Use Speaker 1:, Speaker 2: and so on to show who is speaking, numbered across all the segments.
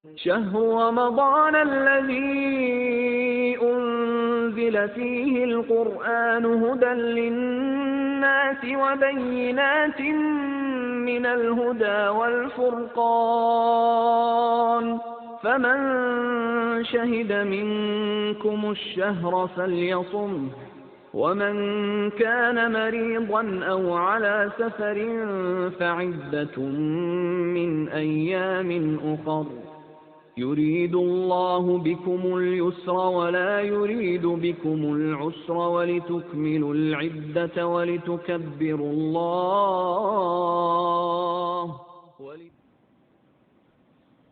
Speaker 1: شهر رمضان الذي أنزل فيه القرآن هدى للناس وبينات من الهدى والفرقان فمن شهد منكم الشهر فليصمه ومن كان مريضا أو على سفر فعدة من أيام أخر يريد الله بكم اليسر ولا يريد بكم العسر ولتكملوا العدة ولتكبروا الله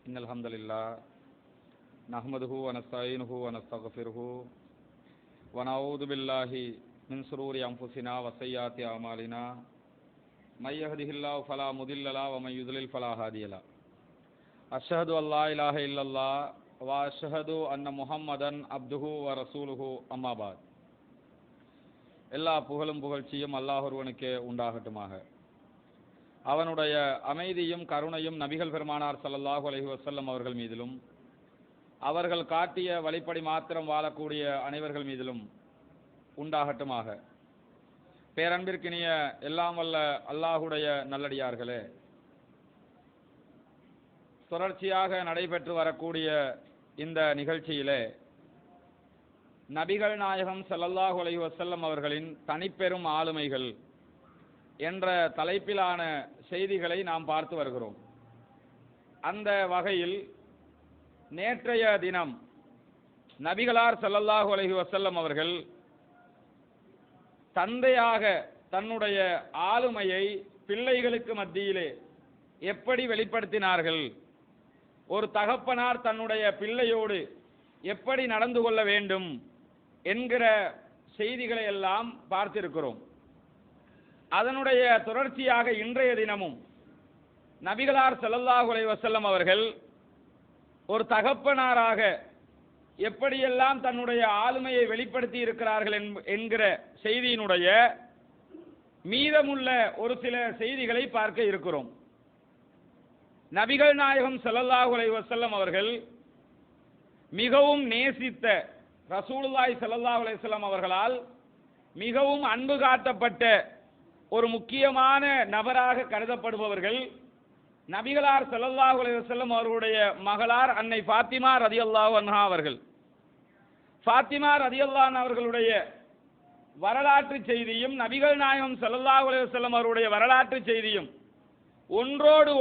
Speaker 2: إن الحمد لله نحمده ونستعينه ونستغفره ونعوذ بالله من شرور أنفسنا وسيئات أعمالنا من يهده الله فلا مضل له ومن يضلل فلا هادي له أشهد أن لا إله إلا الله وأشهد أن محمدا عبده ورسوله أما بعد எல்லா புகழும் புகழ்ச்சியும் அல்லாஹ் ஒருவனுக்கே உண்டாகட்டுமாக. அவனுடைய அமைதியும் கருணையும் நபிகள் பெருமானார் ஸல்லல்லாஹு அலைஹி வஸல்லம் அவர்கள் மீதிலும் அவர்கள் காட்டிய வழிப்படி மாத்திரம் வாழக்கூடிய அனைவர்கள் மீதிலும் உண்டாகட்டுமாக. பேரன்பிற்கினிய எல்லாம் வல்ல அல்லாஹுடைய நல்லடியார்களே, தொடர்ச்சியாக நடைபெற்று வரக்கூடிய இந்த நிகழ்ச்சியிலே நபிகள் நாயகம் ஸல்லல்லாஹு அலைஹி வஸல்லம் அவர்களின் தனிப்பெரும் ஆளுமைகள் என்ற தலைப்பிலான செய்திகளை நாம் பார்த்து வருகிறோம். அந்த வகையில் நேற்றைய தினம் நபிகளார் ஸல்லல்லாஹு அலைஹி வஸல்லம் அவர்கள் தந்தையாக தன்னுடைய ஆளுமையை பிள்ளைகளுக்கு மத்தியிலே எப்படி வெளிப்படுத்தினார்கள், ஒரு தகப்பனார் தன்னுடைய பிள்ளையோடு எப்படி நடந்து கொள்ள வேண்டும் என்கிற செய்திகளை எல்லாம் பார்த்திருக்கிறோம். அதனுடைய தொடர்ச்சியாக இன்றைய தினமும் நபிகளார் ஸல்லல்லாஹு அலைஹி வஸல்லம் அவர்கள் ஒரு தகப்பனாராக எப்படியெல்லாம் தன்னுடைய ஆளுமையை வெளிப்படுத்தி இருக்கிறார்கள் என்கிற செய்தியினுடைய மீதமுள்ள ஒரு சில செய்திகளை பார்க்க இருக்கிறோம். நபிகள் நாயகம் ஸல்லல்லாஹு அலைஹி வஸல்லம் அவர்கள் மிகவும் நேசித்த ரசூலுல்லாஹி ஸல்லல்லாஹு அலைஹி வஸல்லம் அவர்களால் மிகவும் அன்பு காட்டப்பட்ட ஒரு முக்கியமான நபராக கருதப்படுபவர்கள் நபிகளார் ஸல்லல்லாஹு அலைஹி வஸல்லம் அவர்களுடைய மகளார் அன்னை ஃபாத்திமா ரலியல்லாஹு அன்ஹா அவர்கள். ஃபாத்திமா ரலியல்லாஹு அன்ஹா அவர்களுடைய வரலாற்று செய்தியும் நபிகள் நாயகம் ஸல்லல்லாஹு அலைஹி வஸல்லம் அவருடைய வரலாற்று செய்தியும் ஒன்றோடு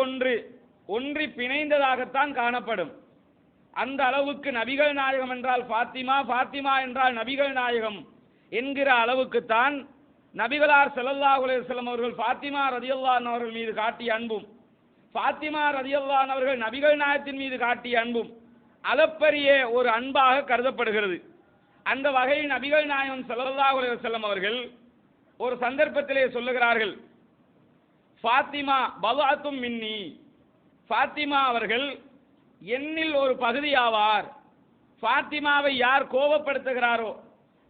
Speaker 2: ஒன்றி பிணைந்ததாகத்தான் காணப்படும். அந்த அளவுக்கு நபிகள் நாயகம் என்றால் ஃபாத்திமா, ஃபாத்திமா என்றால் நபிகள் நாயகம் என்கிற அளவுக்குத்தான் நபிகளார் ஸல்லல்லாஹு அலைஹி வஸல்லம் அவர்கள் ஃபாத்திமா ரலியல்லாஹு அன்ஹா அவர்கள் மீது காட்டிய அன்பும், ஃபாத்திமா ரலியல்லாஹு அன்ஹா அவர்கள் நபிகள் நாயகத்தின் மீது காட்டிய அன்பும் அளப்பரிய ஒரு அன்பாக கருதப்படுகிறது. அந்த வகையில் நபிகள் நாயகம் ஸல்லல்லாஹு அலைஹி வஸல்லம் அவர்கள் ஒரு சந்தர்ப்பத்திலே சொல்லுகிறார்கள், ஃபாத்திமா பல்அத்தும் மின்னி, ஃபாத்திமா அவர்கள் என்னில் ஒரு பகுதியாவார். ஃபாத்திமாவை யார் கோபப்படுத்துகிறாரோ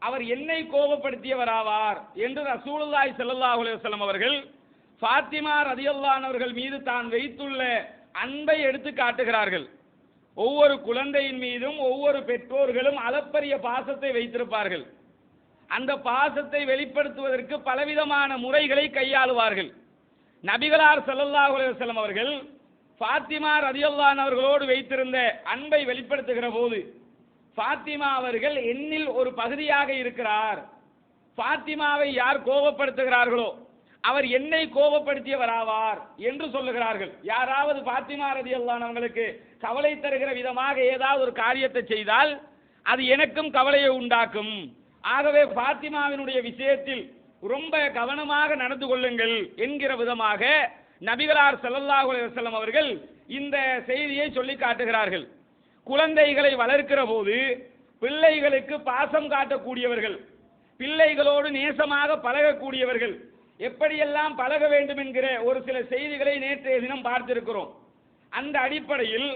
Speaker 2: அவர் என்னை கோபப்படுத்தியவராவார் என்று ரசூலுல்லாஹி ஸல்லல்லாஹு அலைஹி வஸல்லம் அவர்கள் ஃபாத்திமா ரலியல்லாஹு அன்ஹா அவர்கள் மீது தான் வைத்துள்ள அன்பை எடுத்து காட்டுகிறார்கள். ஒவ்வொரு குழந்தையின் மீதும் ஒவ்வொரு பெற்றோர்களும் அளப்பரிய பாசத்தை வைத்திருப்பார்கள். அந்த பாசத்தை வெளிப்படுத்துவதற்கு பலவிதமான முறைகளை கையாளுவார்கள். நபிகளார் ஸல்லல்லாஹு அலைஹி வஸல்லம் அவர்கள் ஃபாத்திமா ரலியல்லாஹு அன்ஹா அவர்களோடு வைத்திருந்த அன்பை வெளிப்படுத்துகிற போது ஃபாத்திமா அவர்கள் என்னில் ஒரு பகுதியாக இருக்கிறார், ஃபாத்திமாவை யார் கோபப்படுத்துகிறார்களோ அவர் என்னை கோபப்படுத்தியவராவார் என்று சொல்லுகிறார்கள். யாராவது ஃபாத்திமா ரலியல்லாஹு அன்ஹா அவர்களுக்கு கவலை தருகிற விதமாக ஏதாவது ஒரு காரியத்தை செய்தால் அது எனக்கும் கவலையை உண்டாக்கும். ஆகவே ஃபாத்திமாவினுடைய விஷயத்தில் ரொம்ப கவனமாக நடந்து கொள்ளுங்கள் என்கிற விதமாக நபிகளார் ஸல்லல்லாஹு அலைஹி வஸல்லம் அவர்கள் இந்த செய்தியை சொல்லி காட்டுகிறார்கள். குழந்தைகளை வளர்க்கிற போது பிள்ளைகளுக்கு பாசம் காட்டக்கூடியவர்கள், பிள்ளைகளோடு நேசமாக பழகக்கூடியவர்கள் எப்படியெல்லாம் பழக வேண்டும் என்கிற ஒரு சில செய்திகளை நேற்றைய தினம் பார்த்திருக்கிறோம். அந்த அடிப்படையில்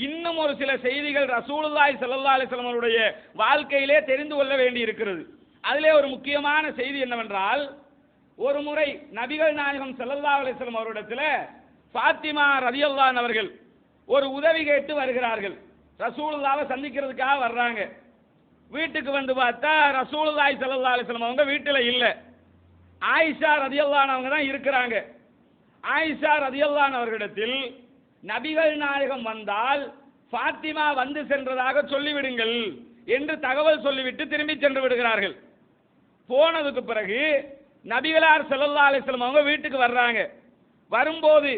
Speaker 2: இன்னும் ஒரு சில செய்திகள் ரசூலுல்லாஹி ஸல்லல்லாஹு அலைஹி வஸல்லம் அவருடைய வாழ்க்கையிலே தெரிந்து கொள்ள வேண்டி இருக்கிறது. அதிலே ஒரு முக்கியமான செய்தி என்னவென்றால், ஒரு முறை நபிகள் நாயகம் ஸல்லல்லாஹு அலைஹி வஸல்லம் அவரிடத்தில் ஃபாத்திமா ரலியல்லாஹு அன்ஹா அவர்கள் ஒரு உதவி கேட்டு வருகிறார்கள். ரசூலுல்லாஹ்வை சந்திக்கிறதுக்காக வர்றாங்க. வீட்டுக்கு வந்து பார்த்தா ரசூலுல்லாஹி ஸல்லல்லாஹு அலைஹி வஸல்லம் அவங்க வீட்டில் இல்லை. ஆயிஷா ரதியல்லாஹு அன்ஹா அவங்க தான் இருக்கிறாங்க. ஆயிஷா ரதியல்லாஹு அன்ஹா அவர்களிடத்தில் நபிகள் நாயகம் வந்தால் ஃபாத்திமா வந்து சென்றதாக சொல்லிவிடுங்கள் என்று தகவல் சொல்லிவிட்டு திரும்பி சென்று விடுகிறார்கள். போனதுக்கு பிறகு நபிகளார் ஸல்லல்லாஹு அலைஹி வஸல்லம் அவங்க வீட்டுக்கு வர்றாங்க. வரும்போது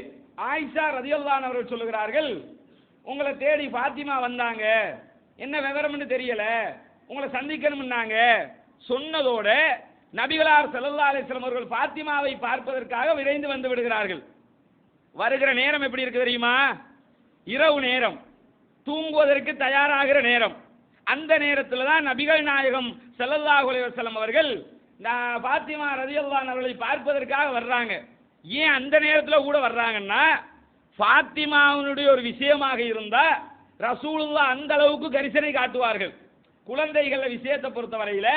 Speaker 2: ஆயிஷா ரதியல்லாஹு அன்ஹா அவர்கள் சொல்லுகிறார்கள், உங்களை தேடி ஃபாத்திமா வந்தாங்க, என்ன விவரம்னு தெரியல, உங்களை சந்திக்கணும்னாங்க. சொன்னதோட நபிகளார் ஸல்லல்லாஹு அலைஹி வஸல்லம் அவர்கள் ஃபாத்திமாவை பார்ப்பதற்காக விரைந்து வந்து விடுகிறார்கள். வருகிற நேரம் எப்படி இருக்கு தெரியுமா? இரவு நேரம், தூங்குவதற்கு தயாராகிற நேரம். அந்த நேரத்தில் தான் நபிகள் நாயகம் ஸல்லல்லாஹு அலைஹி வஸல்லம் அவர்கள் ஃபாத்திமா ரலியல்லாஹு அன்ஹா அவர்களை பார்ப்பதற்காக வர்றாங்க. ஏன் அந்த நேரத்தில் கூட வர்றாங்கன்னா, ஃபாத்திமாவுடைய ஒரு விஷயமாக இருந்தா ரசூலுல்லாஹ் அந்த அளவுக்கு கரிசனை காட்டுவார்கள். குழந்தைகள் விஷயத்தை பொறுத்தவரையில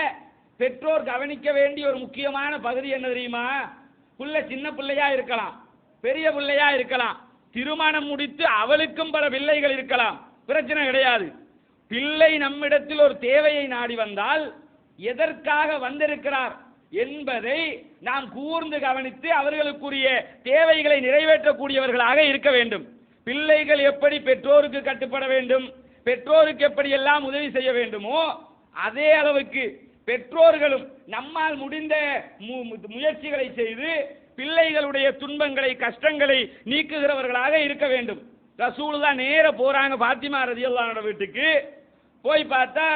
Speaker 2: பெற்றோர் கவனிக்க வேண்டிய ஒரு முக்கியமான பகுதி என்ன தெரியுமா? புள்ள சின்ன பிள்ளையா இருக்கலாம், பெரிய பிள்ளையா இருக்கலாம், திருமணம் முடித்து அவளுக்கும் பல பிள்ளைகள் இருக்கலாம், பிரச்சனை கிடையாது. பிள்ளை நம்மிடத்தில் ஒரு தேவையை நாடி வந்தால் எதற்காக வந்திருக்கிறார் என்பதை நாம் கூர்ந்து கவனித்து அவர்களுக்குரிய தேவைகளை நிறைவேற்றக்கூடியவர்களாக இருக்க வேண்டும். பிள்ளைகள் எப்படி பெற்றோருக்கு கட்டுப்பட வேண்டும், பெற்றோருக்கு எப்படி எல்லாம் உதவி செய்ய வேண்டுமோ அதே அளவுக்கு பெற்றோர்களும் நம்மால் முடிந்த முயற்சிகளை செய்து பிள்ளைகளுடைய துன்பங்களை கஷ்டங்களை நீக்குகிறவர்களாக இருக்க வேண்டும். ரசூலுல்லாஹ் நேர போறாங்க ஃபாத்திமா ரலியல்லாஹு அன்ஹா வீட்டுக்கு. போய் பார்த்தா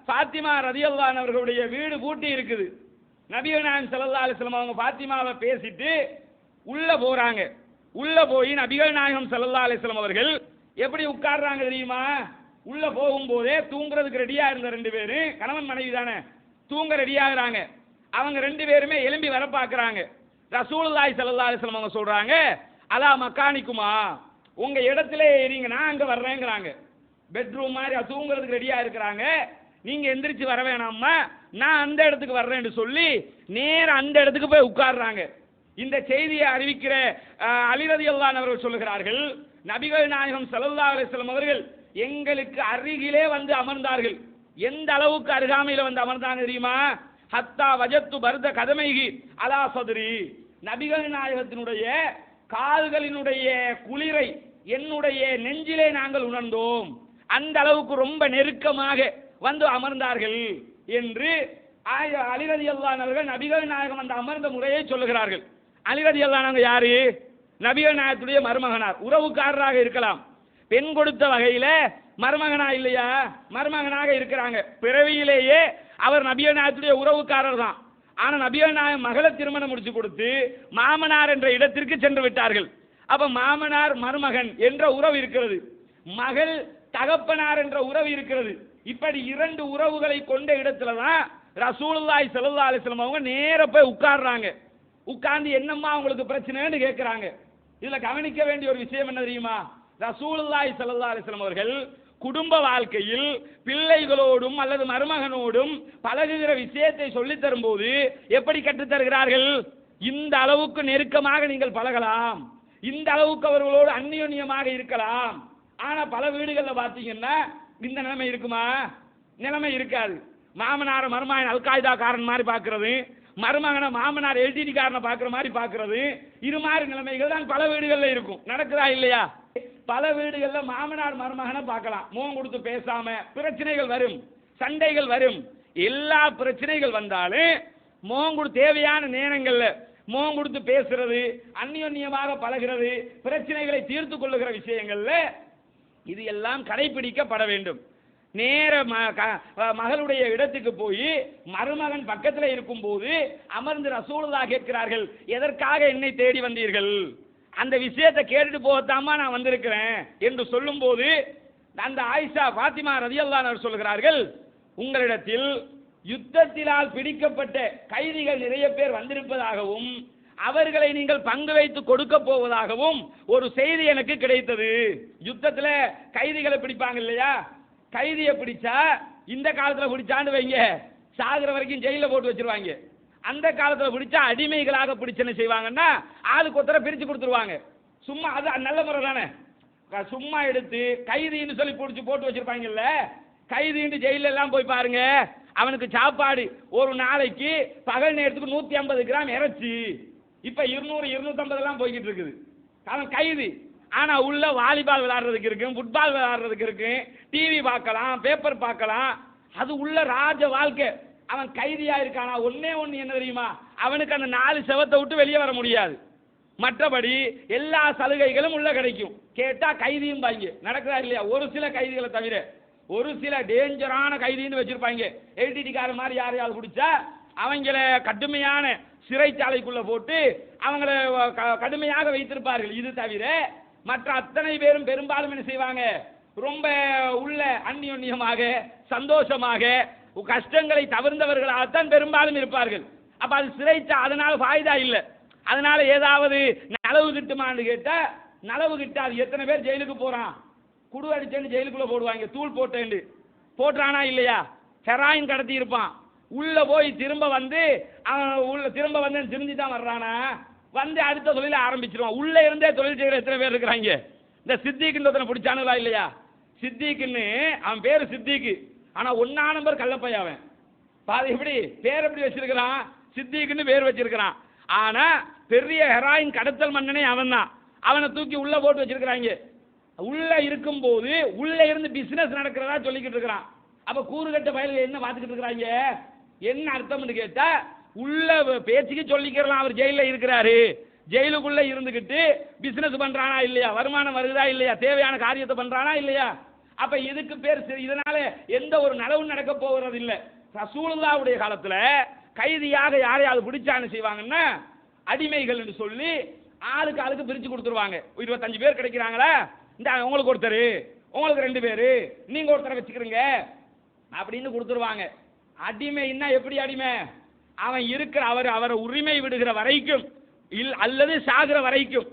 Speaker 2: ஃபாத்திமா ரலியல்லாஹு அன்ஹா அவர்களுடைய வீடு பூட்டி இருக்குது. நபிகள் நாயகம் ஸல்லல்லாஹு அலைஹி வஸல்லம் அவங்க ஃபாத்திமாவை பேசிட்டு உள்ள போறாங்க. உள்ள போய் நபிகள் நாயகம் ஸல்லல்லாஹு அலைஹி வஸல்லம் அவர்கள் எப்படி உட்கார்றாங்க தெரியுமா? உள்ள போகும்போதே தூங்குறதுக்கு ரெடியா இருந்த ரெண்டு பேரு, கணவன் மனைவி தானே, தூங்க ரெடியாகிறாங்க. அவங்க ரெண்டு பேருமே எழும்பி வர பார்க்கறாங்க. ரசூலுல்லாஹி ஸல்லல்லாஹு அலைஹி வஸல்லம் அவங்க சொல்றாங்க, அலா மக்கானிக்குமா, உங்க இடத்துல நீங்க, நான் அங்க வர்றேங்கிறாங்க. பெட்ரூம் மாதிரி தூங்குறதுக்கு ரெடியா இருக்கிறாங்க. நீங்க எந்திரிச்சு வர வேணாமா, நான் அந்த இடத்துக்கு வர்றேன்னு சொல்லி நேர அந்த இடத்துக்கு போய் உட்கார்றாங்க. இந்த செய்தியை அறிவிக்கிற அலி ரலியல்லாஹு அன்ஹு அவர்கள் சொல்லுகிறார்கள், நபிகள் நாயகம் ஸல்லல்லாஹு அலைஹி வஸல்லம் அவர்கள் எங்களுக்கு அருகிலே வந்து அமர்ந்தார்கள். எந்த அளவுக்கு அருகாமையில் வந்து அமர்ந்தாங்க தெரியுமா? ஹத்தா வஜத்து பர்த கதமைகி அலா சதுரி, நபிகள் நாயகத்தினுடைய கால்களினுடைய குளிரை என்னுடைய நெஞ்சிலே நாங்கள் உணர்ந்தோம். அந்த அளவுக்கு ரொம்ப நெருக்கமாக வந்து அமர்ந்தார்கள் என்று அலி ரலியல்லாஹு அன்ஹு அவர்கள் நபிகள் நாயகம் அந்த அமர்ந்த முறையை சொல்லுகிறார்கள். அலி ரலியல்லாஹு அன்ஹு யாரு? நபிகள் நாயகத்துடைய மருமகனார், உறவுக்காரராக இருக்கலாம். பெண் கொடுத்த வகையில மருமகனா இல்லையா? மருமகனாக இருக்கிறாங்க. பிறவியிலேயே அவர் நபிகள் நாயகத்துடைய உறவுக்காரர் தான். ஆனா நபிகள் நாயகம் மகளை திருமணம் முடிச்சு கொடுத்து மாமனார் என்ற இடத்திற்கு சென்று விட்டார்கள். அப்ப மாமனார் மருமகன் என்ற உறவு இருக்கிறது, மகள் தகப்பனார் என்ற உறவு இருக்கிறது. இப்படி இரண்டு உறவுகளை கொண்ட இடத்துல தான் ரசூலுல்லாஹி ஸல்லல்லாஹு அலைஹி வஸல்லம் அவங்க நேர போய் உட்கார்றாங்க. உட்கார்ந்து என்னம்மா உங்களுக்கு பிரச்சனைன்னு கேட்கிறாங்க. இதுல கவனிக்க வேண்டிய ஒரு விஷயம் என்ன தெரியுமா? ரசூலுல்லாஹி ஸல்லல்லாஹு அலைஹி வஸல்லம் அவர்கள் குடும்ப வாழ்க்கையில் பிள்ளைகளோடும் அல்லது மருமகனோடும் பழகுகிற விஷயத்தை சொல்லித் தரும்போது எப்படி கற்றுத் தருகிறார்கள்? இந்த அளவுக்கு நெருக்கமாக நீங்கள் பழகலாம், இந்த அளவுக்கு அவர்களோடு அந்யோன்யமாக இருக்கலாம். ஆனா பல வீடுகளில் பார்த்தீங்கன்னா இந்த நிலைமை இருக்குமா? நிலைமை இருக்காது. மாமனார மருமகன் அல்காய்தா காரன் மாதிரி பார்க்கறது, மருமகனை மாமனார் எல்டிடி காரனை பார்க்குற மாதிரி பார்க்கறது, இது மாதிரி நிலைமைகள் தான் பல வீடுகளில் இருக்கும். நடக்குதா இல்லையா? பல வீடுகளில் மாமனார் மருமகனை பார்க்கலாம், முகம் கொடுத்து பேசாம பிரச்சனைகள் வரும், சண்டைகள் வரும். எல்லா பிரச்சனைகள் வந்தாலும் முகம் கொடுத்து தேவையான நேரங்களில் முகம் கொடுத்து பேசுறது, அந்யோன்யமாக பழகிறது, பிரச்சனைகளை தீர்த்து கொள்ளுகிற விஷயங்கள்ல இது எல்லாம் கடைபிடிக்கப்பட வேண்டும். நேர மகளுடைய இடத்துக்கு போய் மருமகன் பக்கத்தில் இருக்கும் போது அமர்ந்து ரசூலுல்லாஹ் கேட்கிறார்கள், எதற்காக என்னை தேடி வந்தீர்கள்? அந்த விஷயத்தை கேட்டுட்டு போகத்தாமா நான் வந்திருக்கிறேன் என்று சொல்லும் போது அந்த ஆயிஷா ஃபாத்திமா ரலியல்லாஹு அன்ஹா சொல்கிறார்கள், உங்களிடத்தில் யுத்தத்தினால் பிடிக்கப்பட்ட கைதிகள் நிறைய பேர் வந்திருப்பதாகவும் அவர்களை நீங்கள் பங்கு வைத்து கொடுக்க போவதாகவும் ஒரு செய்தி எனக்கு கிடைத்தது. யுத்தத்தில் கைதிகளை பிடிப்பாங்க இல்லையா? கைதியை பிடிச்சா இந்த காலத்தில் பிடிச்சான்னு வைங்க, சாகிற வரைக்கும் ஜெயிலில் போட்டு வச்சிருவாங்க. அந்த காலத்தில் பிடிச்சா அடிமைகளாக பிடிச்சு என்ன செய்வாங்கன்னா ஆளுக்கு ஒருத்தரை பிரித்து கொடுத்துருவாங்க. சும்மா அது நல்ல முறை தானே, சும்மா எடுத்து கைதின்னு சொல்லி பிடிச்சி போட்டு வச்சிருப்பாங்கல்ல, கைதின்னு ஜெயில எல்லாம் போய் பாருங்க, அவனுக்கு சாப்பாடு ஒரு நாளைக்கு பகல் நேரத்துக்கு 150 கிராம் இறைச்சி, இப்ப 200 250 எல்லாம் போய்கிட்டு இருக்குது. அவன் கைதி. ஆனா உள்ள வாலிபால் விளையாடுறதுக்கு இருக்கு, ஃபுட்பால் விளையாடுறதுக்கு இருக்கு, டிவி பார்க்கலாம், பேப்பர் பார்க்கலாம், அது உள்ள ராஜ வாழ்க்கை. அவன் கைதியா இருக்கானா, ஒன்னே ஒன்னு என்ன தெரியுமா, அவனுக்கு அந்த 4 செவத்தை விட்டு வெளியே வர முடியாது. மற்றபடி எல்லா சலுகைகளும் உள்ள கிடைக்கும். கேட்டா கைதியும் பாங்க நடக்குதா இல்லையா? ஒரு சில கைதிகளை தவிர, ஒரு சில டேஞ்சரான கைதின்னு வச்சிருப்பாங்க. எல்டிடி கார மாதிரி யாரையாவது பிடிச்சா அவங்கள கடுமையான சிறைச்சாலைக்குள்ள போட்டு அவங்கள கடுமையாக வைத்திருப்பார்கள். இது தவிர மற்ற அத்தனை பேரும் பெரும்பாலும் என்ன செய்வாங்க, ரொம்ப உள்ள அந்நியோன்யமாக சந்தோஷமாக கஷ்டங்களை தவிர்ந்தவர்களாகத்தான் பெரும்பாலும் இருப்பார்கள். அப்ப அது சிறைச்சா, அதனால ஃபாய்தா இல்லை. அதனால ஏதாவது நலவு கிட்டுமான்னு கேட்டா நலவு கிட்டாது. எத்தனை பேர் ஜெயிலுக்கு போறான், குடு அடிச்சேன்னு ஜெயிலுக்குள்ள போடுவாங்க, தூள் போட்டேன்னு போட்டுறானா இல்லையா? ஹெராயின் கடத்தி இருப்பான், உள்ள போய் திரும்ப வந்து அவன் உள்ள திரும்ப வந்து திரும்பி தான் வர்றானா, வந்து அடுத்த தொழில ஆரம்பிச்சிருவான். உள்ள இருந்தே தொழில் செய்கிற எத்தனை பேர் இருக்கிறாங்க? இந்த சித்திக்குன்னு ஒருத்தனை பிடிச்சானுங்களா இல்லையா? சித்திக்குன்னு அவன் பேரு சித்திக்கு, ஆனா 1 நம்பர் கள்ளப்பைய. அவன் பாதி எப்படி பேர் எப்படி வச்சிருக்கிறான், சித்திக்குன்னு பேர் வச்சிருக்கிறான். ஆனா பெரிய ஹெராயின் கடத்தல் மன்னனே அவன் தான். அவனை தூக்கி உள்ள போட்டு வச்சிருக்கிறாங்க. உள்ள இருக்கும் போது உள்ள இருந்து பிசினஸ் நடக்கிறதா சொல்லிக்கிட்டு இருக்கிறான். அப்ப கூறுகட்ட வயலுக்கு என்ன பார்த்துக்கிட்டு இருக்கிறாங்க? என்ன அர்த்தம்னு கேட்டா, உள்ள பேச்சுக்கு சொல்லிக்கிறலாம் அவர் ஜெயில இருக்கிறாரு, ஜெயிலுக்குள்ள இருந்துகிட்டு பிசினஸ் பண்றானா இல்லையா, வருமானம் வருதா இல்லையா, தேவையான காரியத்தை பண்றானா இல்லையா. அப்ப இதுக்கு பேர், இதனால எந்த ஒரு நலவும் நடக்க போகிறது இல்லை. ரசூலுல்லாஹ்வுடைய காலத்துல கைதியாக யாரையாவது பிடிச்சான்னு செய்வாங்கன்னா, அடிமைகள் என்று சொல்லி ஆளுக்கு ஆளுக்கு பிரிச்சு கொடுத்துருவாங்க. 25 பேர் கிடைக்கிறாங்களா, இந்த உங்களுக்கு ஒருத்தர், உங்களுக்கு 2 பேரு, நீங்க ஒருத்தரை வச்சுக்கிறீங்க அப்படின்னு கொடுத்துருவாங்க. அடிமைன்னா எப்படி அடிமை? அவன் இருக்கிற அவரை உரிமை விடுகிற வரைக்கும் அல்லது சாகிற வரைக்கும்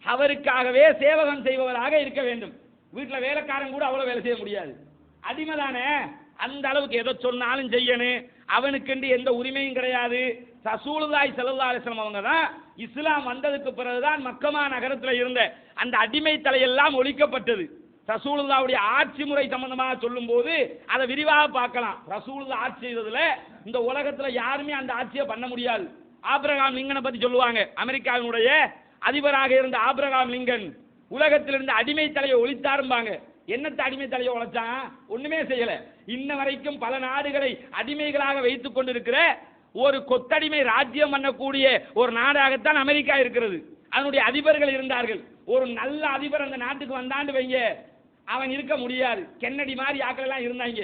Speaker 2: அவருக்காகவே சேவகம் செய்பவராக இருக்க வேண்டும். வீட்டில் வேலைக்காரன் கூட அவ்வளவு வேலை செய்ய முடியாது. அடிமை தானே, அந்த அளவுக்கு எதை சொன்னாலும் செய்யணும். அவனுக்கு எந்த உரிமையும் கிடையாது. ரசூலுல்லாஹி ஸல்லல்லாஹு அலைஹி வஸல்லம் அவங்க தான் இஸ்லாம் வந்ததுக்கு பிறகுதான் மக்கமா நகரத்தில் இருந்த அந்த அடிமை தலையெல்லாம் ஒழிக்கப்பட்டது. ரசூலுல்லாஹ்வுடைய ஆட்சி முறை சம்பந்தமாக சொல்லும் போது அதை விரிவாக பார்க்கலாம். ரசூலுல்லாஹ் ஆட்சி செய்ததுல இந்த உலகத்துல யாருமே அந்த ஆட்சியை பண்ண முடியாது. ஆபிரகாம் லிங்கனை பத்தி சொல்லுவாங்க. அமெரிக்காவினுடைய அதிபராக இருந்த ஆபிரகாம் லிங்கன் உலகத்திலிருந்து அடிமை தலையை ஒழித்தாரும்பாங்க. என்னத்த அடிமை தலையை உழைச்சான்? ஒண்ணுமே செய்யல. இன்ன வரைக்கும் பல நாடுகளை அடிமைகளாக வைத்துக் கொண்டிருக்கிற ஒரு கொத்தடிமை ராஜ்யம் பண்ணக்கூடிய ஒரு நாடாகத்தான் அமெரிக்கா இருக்கிறது. அதனுடைய அதிபர்கள் இருந்தார்கள். ஒரு நல்ல அதிபர் அந்த நாட்டுக்கு வந்தாண்டு வைங்க, அவன் இருக்க முடியாது. கென்னடி மாதிரி ஆக்கள் எல்லாம் இருந்தாங்க.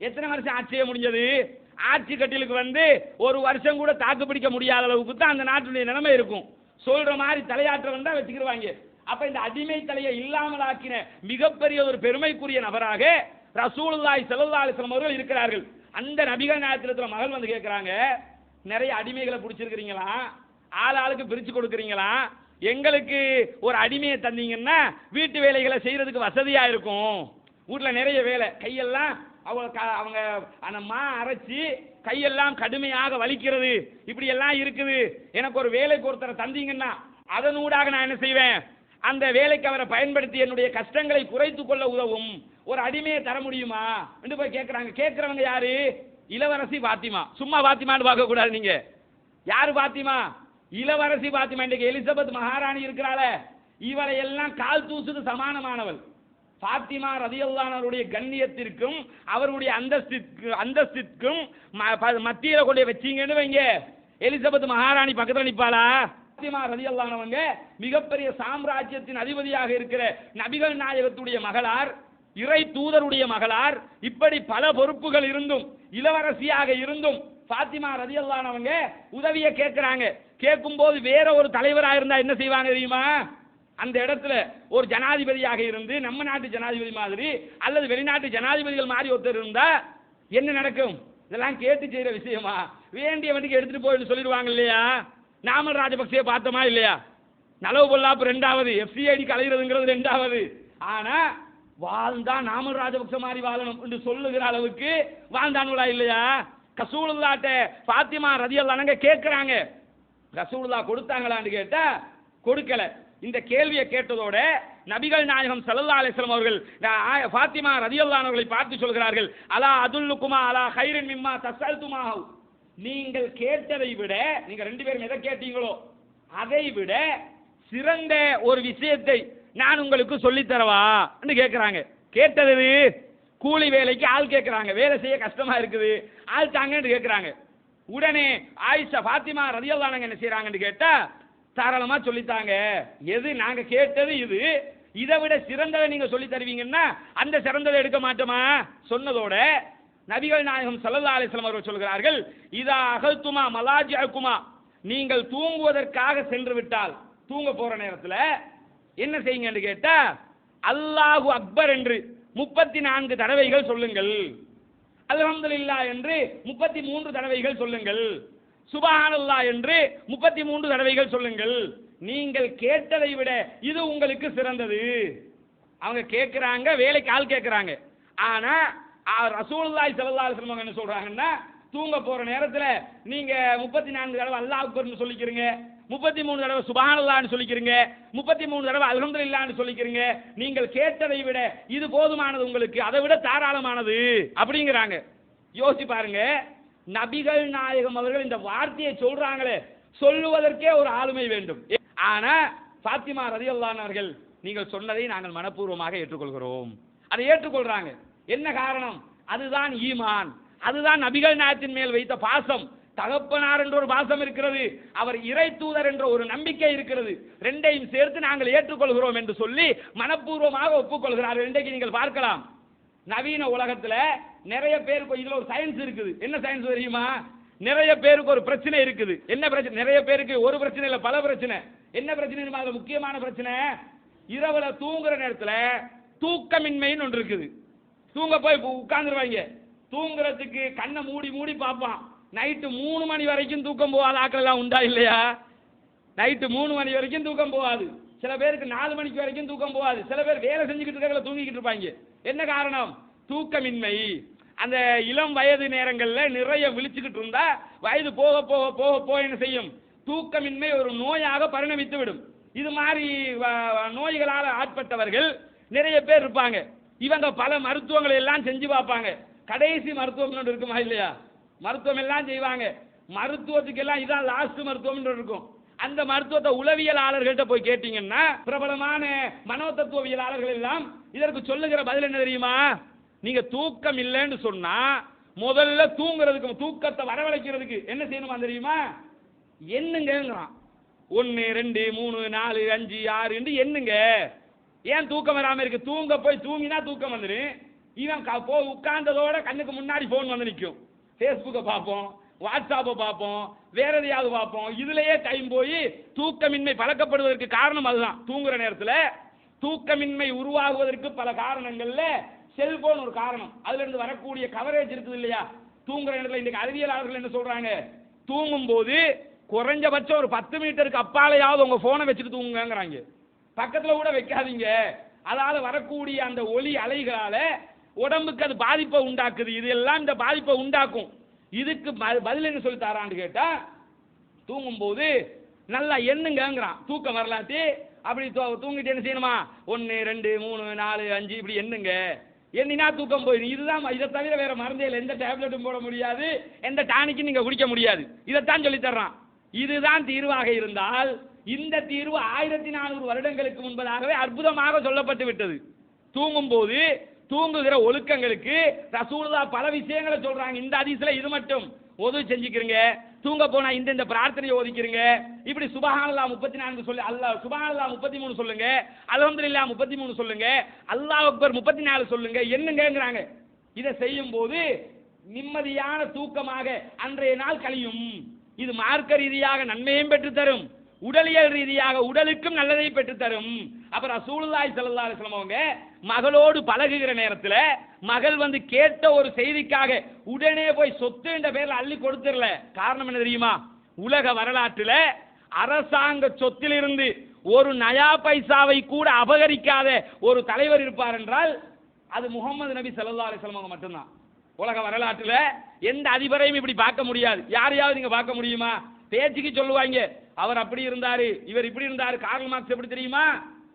Speaker 2: எத்தனை வருஷம் ஆட்சி செய்ய முடிஞ்சது? ஆட்சி கட்டிலுக்கு வந்து ஒரு வருஷம் கூட தாக்கு பிடிக்க முடியாத அளவுக்கு தான் அந்த நாட்டுடைய நிலைமை இருக்கும். சொல்ற மாதிரி தலையாற்ற வந்தா வச்சுக்கிடுவாங்க. அப்ப இந்த அடிமை தலையை இல்லாமல் ஆக்கின மிகப்பெரிய ஒரு பெருமைக்குரிய நபராக ரசூலுல்லாஹி ஸல்லல்லாஹு அலைஹி வஸல்லம் அவர்கள் இருக்கிறார்கள். அந்த நபிகள் நாயகத்துல மகள் வந்து கேட்கிறாங்க, நிறைய அடிமைகளை பிடிச்சிருக்கிறீங்களா, ஆளுக்கு பிரிச்சு கொடுக்குறீங்களா, எங்களுக்கு ஒரு அடிமையை தந்தீங்கன்னா வீட்டு வேலைகளை செய்யறதுக்கு வசதியா இருக்கும். வீட்டுல நிறைய வேலை, கையெல்லாம் அவங்க அந்த மா அரைச்சி கையெல்லாம் கடுமையாக வலிக்கிறது, இப்படி எல்லாம் இருக்குது. எனக்கு ஒரு வேலைக்கு ஒருத்தரை தந்தீங்கன்னா அதனூடாக நான் என்ன செய்வேன், அந்த வேலைக்கு அவரை பயன்படுத்தி என்னுடைய கஷ்டங்களை குறைத்து கொள்ள உதவும். ஒரு அடிமையை தர முடியுமா என்று போய் கேட்கிறாங்க. கேட்கிறவங்க யாரு? இளவரசி பாத்திமா. சும்மா பாத்திமான்னு பார்க்க கூடாது. நீங்க யாரு பாத்திமா? இளவரசி பாத்திமா. இன்றைக்கு எலிசபெத் மகாராணி இருக்கிறாள, இவளை எல்லாம் கால் தூசுக்கு சமானமானவள். பாத்திமா ரலியல்லாஹு அன்ஹாவுடைய கண்ணியத்திற்கும் அவருடைய அந்தஸ்திற்கும் மத்தியில கொண்டு வச்சீங்கன்னு வைங்க, எலிசபெத் மகாராணி பக்கத்துல நிப்பாளா? பாத்திமா ரலியல்லாஹு அன்ஹாவங்க மிகப்பெரிய சாம்ராஜ்யத்தின் அதிபதியாக இருக்கிற நபிகள் நாயகத்துடைய மகளார், இறை தூதருடைய மகளார், இப்படி பல பொறுப்புகள் இருந்தும் இளவரசியாக இருந்தும் பாத்திமா ரலியல்லாஹு அன்ஹாவங்க உதவியை கேட்கிறாங்க. கேட்கும் போது வேற ஒரு தலைவராக இருந்தா என்ன செய்வாங்க தெரியுமா? அந்த இடத்துல ஒரு ஜனாதிபதியாக இருந்து நம்ம நாட்டு ஜனாதிபதி மாதிரி அல்லது வெளிநாட்டு ஜனாதிபதிகள் மாதிரி ஒருத்தர் இருந்தா என்ன நடக்கும்? இதெல்லாம் கேட்டு செய்யற விஷயமா? வேண்டியவனுக்கு எடுத்துட்டு போய் சொல்லிடுவாங்க இல்லையா? நாமல் ராஜபக்சே பார்த்தோமா இல்லையா? நலவு பொல்லாப்பு 2வது, FCID கலைகிறதுங்கிறது 2வது. ஆனா வாழ்ந்தா நாமல் ராஜபக்ச மாதிரி வாழணும் என்று சொல்லுகிற அளவுக்கு வாழ்ந்தானுங்களா இல்லையா? ரசூலுல்லாஹ்ட்ட பாத்திமா ரலியல்லாஹு அன்ஹா கேட்கிறாங்க. ரசூலுல்லாஹ் கொடுத்தாங்களான்னு கேட்டா கொடுக்கல. இந்த கேள்வியை கேட்டதோட நபிகள் நாயகம் ஸல்லல்லாஹு அலைஹி வஸல்லம் அவர்கள் ஃபாத்திமா ரலியல்லாஹு அவர்களை பார்த்து சொல்கிறார்கள், அலா அதுல்லுக்குமா அலா கைரின் மிம்மா தஸல்துமாஹு, நீங்கள் கேட்டதை விட, நீங்க ரெண்டு பேரும் எதை கேட்டீங்களோ அதை விட சிறந்த ஒரு விஷயத்தை நான் உங்களுக்கு சொல்லித் தரவா என்று கேட்கிறாங்க. கேட்டது கூலி வேலைக்கு ஆள் கேட்கிறாங்க, வேலை செய்ய கஷ்டமா இருக்குது, ஆள் தாங்கன்னு கேட்கிறாங்க. உடனே ஆயிஷா ஃபாத்திமா ரலியல்லாஹு அன்ஹா என்ன செய்யறாங்கன்னு கேட்டா, தாராளமா சொல்லித்தாங்க, எது நாங்க கேட்டது இது, இதை விட சிறந்ததை நீங்க சொல்லி தருவீங்கன்னா அந்த சிறந்ததை எடுக்க மாட்டோமா சொன்னதோட நபிகள் நாயகம் ஸல்லல்லாஹு அலைஹி வஸல்லம் அவர்கள் சொல்கிறார்கள், இதா அகல்துமா மலாஜிஅகுமா, நீங்கள் தூங்குவதற்காக சென்று விட்டால் தூங்க போற நேரத்தில் என்ன செய்யுங்கன்னு கேட்டா, அல்லாஹு அக்பர் என்று 34 தடவைகள் சொல்லுங்கள், அல்ஹம்துலில்லாஹ் என்று 33 தடவைகள் சொல்லுங்கள், சுபஹானல்லாஹ் என்று 33 தடவைகள் சொல்லுங்கள். நீங்கள் கேட்டதை விட இது உங்களுக்கு சிறந்தது. அவங்க கேட்கிறாங்க, வேலைக்கு ஆள் கேட்கிறாங்க. ஆனா ரசூலுல்லாஹி ஸல்லல்லாஹு அலைஹி வஸல்லம் என்ன சொல்றாங்கன்னா, தூங்க போற நேரத்துல நீங்க 34 தடவை அல்லாஹ் அக்பர்னு சொல்லிக்கிறீங்க, 33 தடவை சுபஹானல்லாஹ்னு சொல்லிக்கிறீங்க, 33 தடவை அல்ஹம்துலில்லாஹ்னு சொல்லிக்கிறீங்க. நீங்கள் கேட்டதை விட இது போதுமானது உங்களுக்கு, அதை விட தாராளமானது அப்படிங்கிறாங்க. யோசிச்சு பாருங்க, நபிகள் நாயகம் அவர்கள் இந்த வார்த்தையை சொல்றாங்களே, சொல்லுவதற்கே ஒரு ஆளுமை வேண்டும். ஆனா ஃபாத்திமா ரலியல்லாஹு அன்ஹா அவர்கள், நீங்கள் சொன்னதை நாங்கள் மனப்பூர்வமாக ஏற்றுக்கொள்கிறோம், அதை ஏற்றுக்கொள்றாங்க. என்ன காரணம்? அதுதான் ஈமான், அதுதான் நபிகள் நாயகத்தின் மேல் வைத்த பாசம். தகப்பனார் என்ற ஒரு பாசம் இருக்கிறது, அவர் இறை தூதர் என்ற ஒரு நம்பிக்கை இருக்கிறது. ரெண்டையும் சேர்த்து நாங்கள் ஏற்றுக்கொள்கிறோம் என்று சொல்லி மனப்பூர்வமாக ஒப்புக்கொள்கிறார்கள். இன்றைக்கு நீங்கள் பார்க்கலாம், நவீன உலகத்துல நிறைய பேருக்கு இதுல ஒரு சயின்ஸ் இருக்குது. என்ன சயின்ஸ் தெரியுமா? நிறைய பேருக்கு ஒரு பிரச்சனை இருக்குது. என்ன பிரச்சனை? நிறைய பேருக்கு ஒரு பிரச்சனை இல்ல, பல பிரச்சனை. என்ன பிரச்சனை? அதுல முக்கியமான பிரச்சனை, இரவுல தூங்குற நேரத்துல தூக்கமின்மைன்னு ஒன்று இருக்குது. தூங்க போய் உட்கார்ந்துருவாங்க, தூங்குறதுக்கு கண்ணை மூடி மூடி பார்ப்பான். நைட்டு 3 மணி வரைக்கும் தூக்கம் போகாத ஆட்கள் எல்லாம் உண்டா இல்லையா? நைட்டு 3 மணி வரைக்கும் தூக்கம் போகாது. சில பேருக்கு 4 மணிக்கு வரைக்கும் தூக்கம் போகாது. சில பேர் வேலை செஞ்சுக்கிட்டு இருக்க தூங்கிக்கிட்டு இருப்பாங்க. என்ன காரணம்? தூக்கமின்மை. அந்த இளம் வயது நேரங்களில் நிறைய விழிச்சுக்கிட்டு இருந்தா வயது போக போக போக போக என்ன செய்யும்? தூக்கமின்மை ஒரு நோயாக பரிணமித்து விடும். இது மாதிரி நோய்களால் ஆட்பட்டவர்கள் நிறைய பேர் இருப்பாங்க. இவங்க பல மருத்துவங்களை எல்லாம் செஞ்சு பார்ப்பாங்க. கடைசி மருத்துவம் இருக்குமா இல்லையா? மருத்துவம் எல்லாம் செய்வாங்க. மருத்துவத்துக்கு எல்லாம் இதான் லாஸ்ட் மருத்துவம் இருக்கும். அந்த மருத்துவத்தை உளவியலாளர்கள்ட்ட போய் கேட்டீங்கன்னா, பிரபலமான மனோதத்துவவியலாளர்கள் எல்லாம் இதற்கு சொல்லுகிற பதில் என்ன தெரியுமா? நீங்க தூக்கம் இல்லைன்னு சொன்னா முதல்ல தூங்குறதுக்கு, தூக்கத்தை வரவழைக்கிறதுக்கு என்ன செய்யணுமா தெரியுமா? எண்ணுங்கிறான். 1 2 3 4 5 6 என்று எண்ணுங்க. ஏன் தூக்கம் வராம இருக்கு? தூங்க போய் தூங்கினா தூக்கம் வந்துடும். இவன் உட்கார்ந்ததோட கண்ணுக்கு முன்னாடி போன் வந்து நிற்கும். ஃபேஸ்புக்கை பார்ப்போம், வாட்ஸ்அப்பை பார்ப்போம், வேற எதையாவது பார்ப்போம். இதுலயே டைம் போய் தூக்கமின்மை பழக்கப்படுவதற்கு காரணம் அதுதான். தூங்குற நேரத்தில் தூக்கமின்மை உருவாகுவதற்கு பல காரணங்கள்ல செல்போன் ஒரு காரணம். அதுல இருந்து வரக்கூடிய கவரேஜ் இருக்குது இல்லையா? தூங்குற நேரத்தில் இன்னைக்கு அறிவியலாளர்கள் என்ன சொல்றாங்க? தூங்கும் போது குறைஞ்சபட்சம் ஒரு 10 மீட்டருக்கு அப்பாலையாவது உங்க போனை வச்சுட்டு தூங்குங்கிறாங்க. பக்கத்துல கூட வைக்காதீங்க. அதால வரக்கூடிய அந்த ஒலி அலைகளால உடம்புக்கு அது பாதிப்பை உண்டாக்குது. இது எல்லாம் இந்த பாதிப்பை உண்டாக்கும். இதுக்கு பதில் என்ன சொல்லி தரான்னு கேட்டா, தூங்கும் போது நல்லா எண்ணுங்கிறான். தூக்கம் வரலாத்தி அப்படி தூங்கிட்டு என்ன செய்யணுமா? 1 2 3 4 5 இப்படி எண்ணுங்க. எண்ணினா தூக்கம் போயிடும். இதுதான். இதை தவிர வேற மருந்தே இல்லை. எந்த டேப்லெட்டும் போட முடியாது, எந்த டானிக்கும் நீங்க குடிக்க முடியாது. இதைத்தான் சொல்லி தர்றான். இதுதான் தீர்வாக இருந்தால் இந்த தீர்வு 1400 வருடங்களுக்கு முன்பதாகவே அற்புதமாக சொல்லப்பட்டு விட்டது. தூங்கும் போது தூங்குகிற ஒழுக்கங்களுக்கு ரசூலுல்லாஹ் பல விஷயங்களை சொல்றாங்க. இந்த ஹதீஸ்ல இது மட்டும் ஒது செஞ்சுக்கிறீங்க, தூங்க போனா இந்த பிரார்த்தனையை ஓதிக்கிறீங்க, இப்படி சுபஹானல்லாஹ் 34 சொல்லு, அல்லாஹ் சுபஹானல்லாஹ் 33 சொல்லுங்க, அல்ஹம்துலில்லாஹ் 33 சொல்லுங்க, அல்லாஹ் அக்பர் 34 சொல்லுங்க, என்னங்கிறாங்க. இதை செய்யும் போது நிம்மதியான தூக்கமாக அன்றைய நாள் கழியும். இது மார்க்க ரீதியாக நன்மையும் பெற்று தரும், உடலியல் ரீதியாக உடலுக்கும் நல்லதை பெற்று தரும். அப்புறம் ரசூலுல்லாஹி ஸல்லல்லாஹு அலைஹி வஸல்லம் அவங்க மகளோடு பழகுகிற நேரத்தில் மகள் வந்து கேட்ட ஒரு செய்திக்காக உடனே போய் சொத்து என்ற பேரில் அள்ளி கொடுத்துடல. காரணம் என்ன தெரியுமா? உலக வரலாற்றில் அரசாங்க சொத்திலிருந்து ஒரு நயா பைசாவை கூட அபகரிக்காத ஒரு தலைவர் இருப்பார் என்றால் அது முகமது நபி ஸல்லல்லாஹு அலைஹி வஸல்லம் அவங்க மட்டும்தான். உலக வரலாற்றில் எந்த அதிபரையும் இப்படி பார்க்க முடியாது. யாரையாவது நீங்க பார்க்க முடியுமா? பேச்சுக்கு சொல்லுவாங்க, அவர் அப்படி இருந்தாரு, இவர் இப்படி இருந்தாரு, கார்ல் மார்க்ஸ் எப்படி தெரியுமா,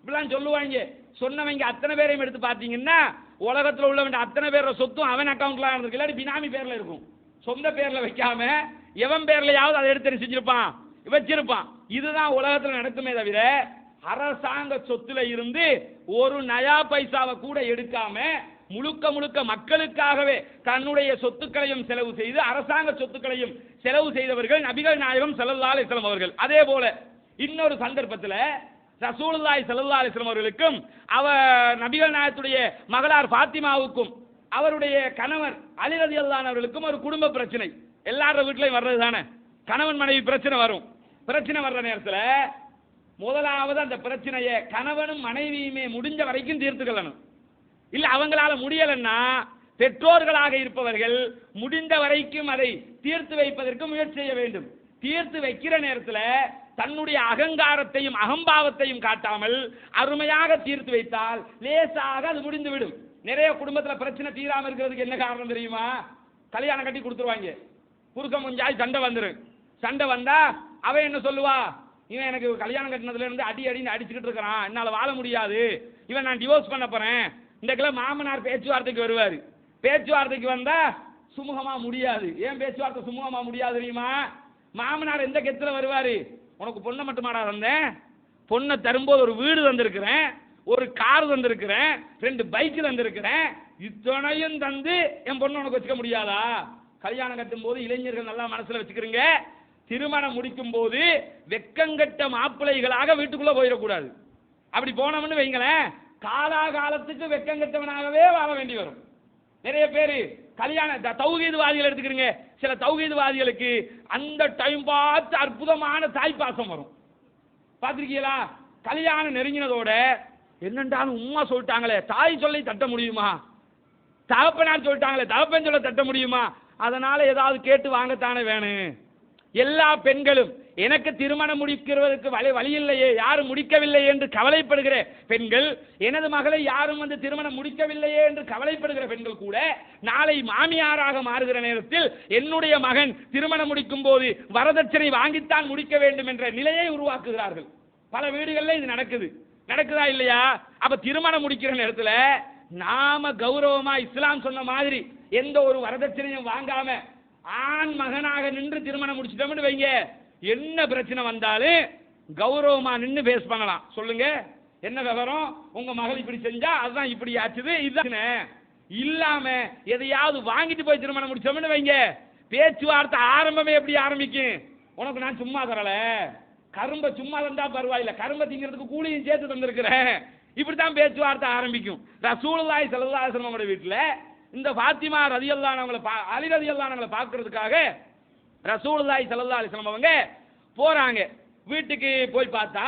Speaker 2: இப்படிலாம் சொல்லுவாங்க. சொன்னவங்க அத்தனை பேரையும் எடுத்து பார்த்தீங்கன்னா உலகத்தில் உள்ளவங்க அத்தனை பேரோட சொத்தும் அவன் அக்கௌண்ட்ல இருக்கு, இல்லாட்டி பினாமி பேர்ல இருக்கும். சொந்த பேர்ல வைக்காம எவன் பேர்லயாவது அதை எடுத்து செஞ்சிருப்பான், வச்சிருப்பான். இதுதான் உலகத்தில் நடக்குமே தவிர அரசாங்க சொத்துல இருந்து ஒரு நயா பைசாவை கூட எடுக்காம முழுக்க முழுக்க மக்களுக்காகவே தன்னுடைய சொத்துக்களையும் செலவு செய்து அரசாங்க சொத்துக்களையும் செலவு செய்தவர்கள் நபிகள் நாயகம் ஸல்லல்லாஹு அலைஹி வஸல்லம் அவர்கள். அதே போல இன்னொரு சந்தர்ப்பத்தில் ரசூலுல்லாஹி ஸல்லல்லாஹு அலைஹி வஸல்லம் அவர்களுக்கும் நபிகள் நாயகத்துடைய மகளார் ஃபாத்திமாவுக்கும் அவருடைய கணவர் அலி ரலியல்லாஹு அன்ஹு அவர்களுக்கும் ஒரு குடும்ப பிரச்சனை. எல்லாரோட வீட்லயும் வர்றது தானே, கணவன் மனைவி பிரச்சனை வரும். பிரச்சனை வர்ற நேரத்தில் முதலாவது அந்த பிரச்சனையை கணவனும் மனைவியுமே முடிஞ்ச வரைக்கும் தீர்த்துக்கொள்ளணும். இல்ல அவங்களால முடியலன்னா பெற்றோர்களாக இருப்பவர்கள் முடிந்த வரைக்கும் அதை தீர்த்து வைப்பதற்கு முயற்சி செய்ய வேண்டும். தீர்த்து வைக்கிற நேரத்தில் தன்னுடைய அகங்காரத்தையும் அகம்பாவத்தையும் காட்டாமல் அருமையாக தீர்த்து வைத்தால் லேசாக அது முடிந்துவிடும். நிறைய குடும்பத்தில் பிரச்சனை தீராம இருக்கிறதுக்கு என்ன காரணம் தெரியுமா? கல்யாணம் கட்டி கொடுத்துருவாங்க, குறுக்க முஞ்சாய் சண்டை வந்துடும். சண்டை வந்தா அவன் என்ன சொல்லுவா, இவன் எனக்கு கல்யாணம் கட்டினதுல இருந்து அடின்னு அடிச்சுக்கிட்டு இருக்கிறான், என்னால வாழ முடியாது, இவன் நான் டிவோர்ஸ் பண்ண போறேன். இந்த கிலோ மாமனார் பேச்சுவார்த்தைக்கு வருவாரு. பேச்சுவார்த்தைக்கு வந்தா சுமூகமா முடியாது. ஏன் பேச்சுவார்த்தை சுமூகமா முடியாது தெரியுமா? மாமனார் எந்த கெத்துல வருவாரு, உனக்கு பொண்ணை மட்டுமாடா தந்தேன், பொண்ணை தரும்போது ஒரு வீடு தந்திருக்கிறேன், ஒரு கார் தந்திருக்கிறேன், 2 பைக் தந்திருக்கிறேன், இத்தனையும் தந்து என் பொண்ணு உனக்கு வச்சுக்க முடியாதா? கல்யாணம் கட்டும் போது இளைஞர்கள் நல்லா மனசுல வச்சுக்கிறீங்க, திருமணம் முடிக்கும் போது வெக்கங்கட்ட மாப்பிள்ளைகளாக வீட்டுக்குள்ள போயிடக்கூடாது. அப்படி போனோம்னு வைங்களேன், காலாகாலத்துக்கு வெக்கங்கட்டவனாகவே வாழ வேண்டி வரும். நிறைய பேர் கல்யாண தௌஹீத்வாதிகள் எடுத்துக்கிறீங்க, சில தௌஹீத்வாதிகளுக்கு அந்த டைம் பார்த்து அற்புதமான தாய்ப்பாசம் வரும். பார்த்திருக்கீங்களா? கல்யாணம் நெருங்கினதோட என்னண்டாலும் உம்மா சொல்லிட்டாங்களே தாய் சொல்லி தட்ட முடியுமா, தகப்பனார் சொல்லிட்டாங்களே தகப்பன் சொல்ல தட்ட முடியுமா, அதனால ஏதாவது கேட்டு வாங்கத்தானே வேணும். எல்லா பெண்களும் எனக்கு திருமணம் முடிக்கிறதுக்கு வழி இல்லையே, யாரும் முடிக்கவில்லை என்று கவலைப்படுகிற பெண்கள், எனது மகளை யாரும் வந்து திருமணம் முடிக்கவில்லையே என்று கவலைப்படுகிற பெண்கள் கூட நாளை மாமியாராக மாறுகிற நேரத்தில் என்னுடைய மகன் திருமணம் முடிக்கும் போது வரதட்சணை வாங்கித்தான் முடிக்க வேண்டும் என்ற நிலையை உருவாக்குகிறார்கள். பல வீடுகளில் இது நடக்குதா இல்லையா? அப்ப திருமணம் முடிக்கிற நேரத்தில் நாம கௌரவமா இஸ்லாம் சொன்ன மாதிரி எந்த ஒரு வரதட்சணையும் வாங்காம ஆண் மகனாக நின்று திருமணம் முடிச்சிட்டோம்னு வைங்க, என்ன பிரச்சனை வந்தாலும் கௌரவமா நின்று பேஸ் பண்ணலாம். சொல்லுங்க என்ன விவரம், உங்க மகள் இப்படி செஞ்சா அதுதான் இப்படி ஆச்சுது, இதுதான் இல்லாம எதையாவது வாங்கிட்டு போய் திருமணம் முடிச்சோம்னு வைங்க, பேச்சுவார்த்தை ஆரம்பமே எப்படி ஆரம்பிக்கும், உனக்கு நான் சும்மா தரல, கரும்பை சும்மா தந்தா பரவாயில்ல, கரும்பை திங்கிறதுக்கு கூலியும் சேர்த்து தந்திருக்கிறேன், இப்படித்தான் பேச்சுவார்த்தை ஆரம்பிக்கும். ரசூலுல்லாஹி ஸல்லல்லாஹு அலைஹி வஸல்லம் வீட்டுல இந்த ஃபாத்திமா ரலியல்லாஹு அன்ஹா அலி ரலியல்லாஹு அன்ஹா பார்க்கறதுக்காக ரசூலுல்லாஹி ஸல்லல்லாஹு அலைஹி வஸல்லம் அவங்க போறாங்க. வீட்டுக்கு போய் பார்த்தா